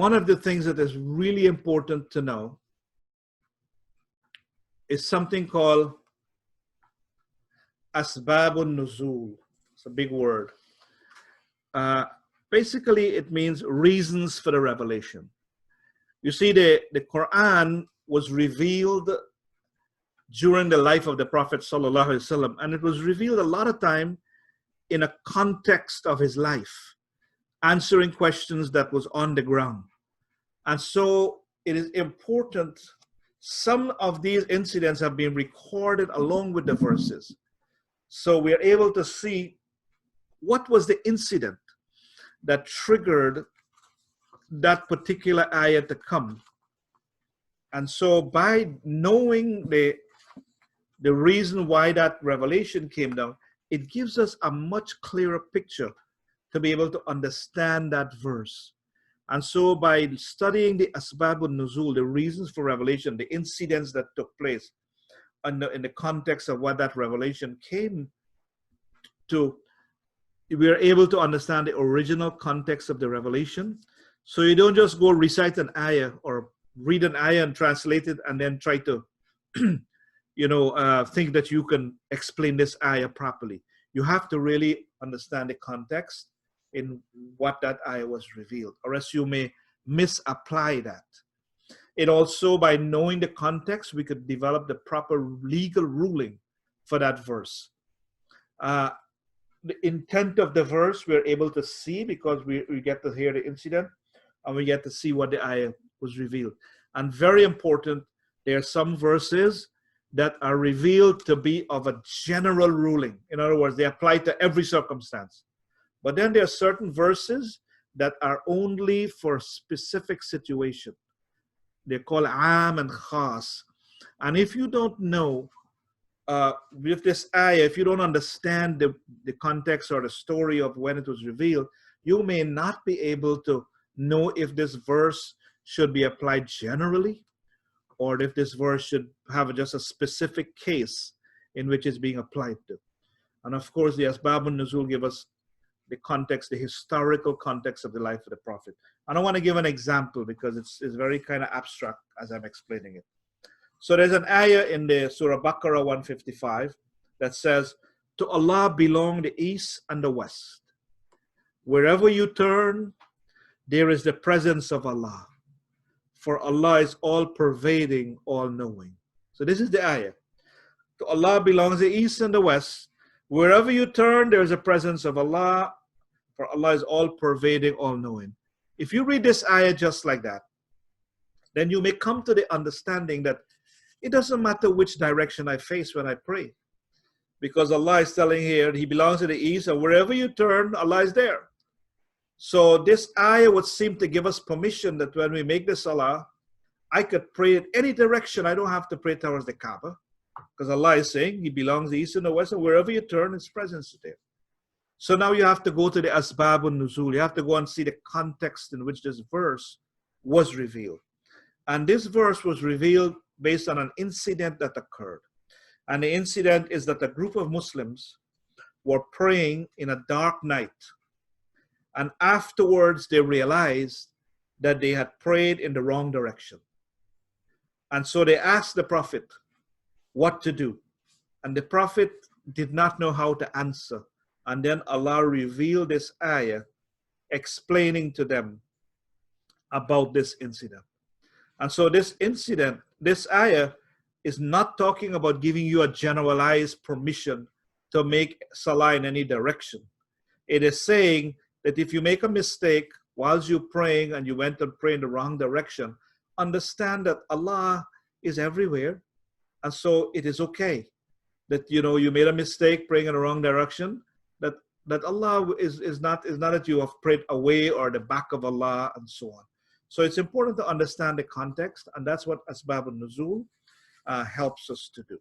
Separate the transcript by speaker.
Speaker 1: one of the things that is really important to know is something called Asbaabun Nuzool. It's a big word. Basically, it means reasons for the revelation. You see, the Qur'an was revealed during the life of the Prophet ﷺ, and it was revealed a lot of time in a context of his life, answering questions that was on the ground. And so it is important. Some of these incidents have been recorded along with the verses. So we are able to see what was the incident that triggered that particular ayah to come. And so by knowing the reason why that revelation came down, it gives us a much clearer picture to be able to understand that verse. And so by studying the Asbaabun Nuzool, the reasons for revelation, the incidents that took place in the context of what that revelation came to, we are able to understand the original context of the revelation. So you don't just go recite an ayah or read an ayah and translate it and then try to think that you can explain this ayah properly. You have to really understand the context in what that ayah was revealed, or else you may misapply that. It also, by knowing the context, we could develop the proper legal ruling for that verse. The intent of the verse we're able to see because we get to hear the incident and we get to see what the ayah was revealed. And very important, there are some verses that are revealed to be of a general ruling. In other words, they apply to every circumstance. But then there are certain verses that are only for specific situation. They're called am and khas. And if you don't know, with this ayah, if you don't understand the context or the story of when it was revealed, you may not be able to know if this verse should be applied generally, or if this verse should have just a specific case in which it's being applied to. And of course, the Asbaabun Nuzool give us the context, the historical context of the life of the Prophet. I don't want to give an example because it's very kind of abstract as I'm explaining it. So there's an ayah in the Surah Baqarah 155 that says, "To Allah belong the east and the west. Wherever you turn, there is the presence of Allah. For Allah is all-pervading, all-knowing." So this is the ayah. To Allah belongs the east and the west. Wherever you turn, there is a presence of Allah. For Allah is all-pervading, all-knowing. If you read this ayah just like that, then you may come to the understanding that it doesn't matter which direction I face when I pray. Because Allah is telling here, He belongs to the east, and wherever you turn, Allah is there. So this ayah would seem to give us permission that when we make the salah, I could pray in any direction. I don't have to pray towards the Kaaba. Because Allah is saying He belongs to the east and the west, and wherever you turn, His presence is there. So now you have to go to the Asbaabun Nuzool. You have to go and see the context in which this verse was revealed. And this verse was revealed based on an incident that occurred. And the incident is that a group of Muslims were praying in a dark night. And afterwards they realized that they had prayed in the wrong direction. And so they asked the Prophet what to do. And the Prophet did not know how to answer. And then Allah revealed this ayah explaining to them about this incident. And so this incident, this ayah is not talking about giving you a generalized permission to make salah in any direction. It is saying that if you make a mistake whilst you're praying and you went and prayed in the wrong direction, understand that Allah is everywhere. And so it is okay that you made a mistake praying in the wrong direction, that Allah is not that you have prayed away or the back of Allah and so on. So it's important to understand the context, and that's what Asbaabun Nuzool helps us to do.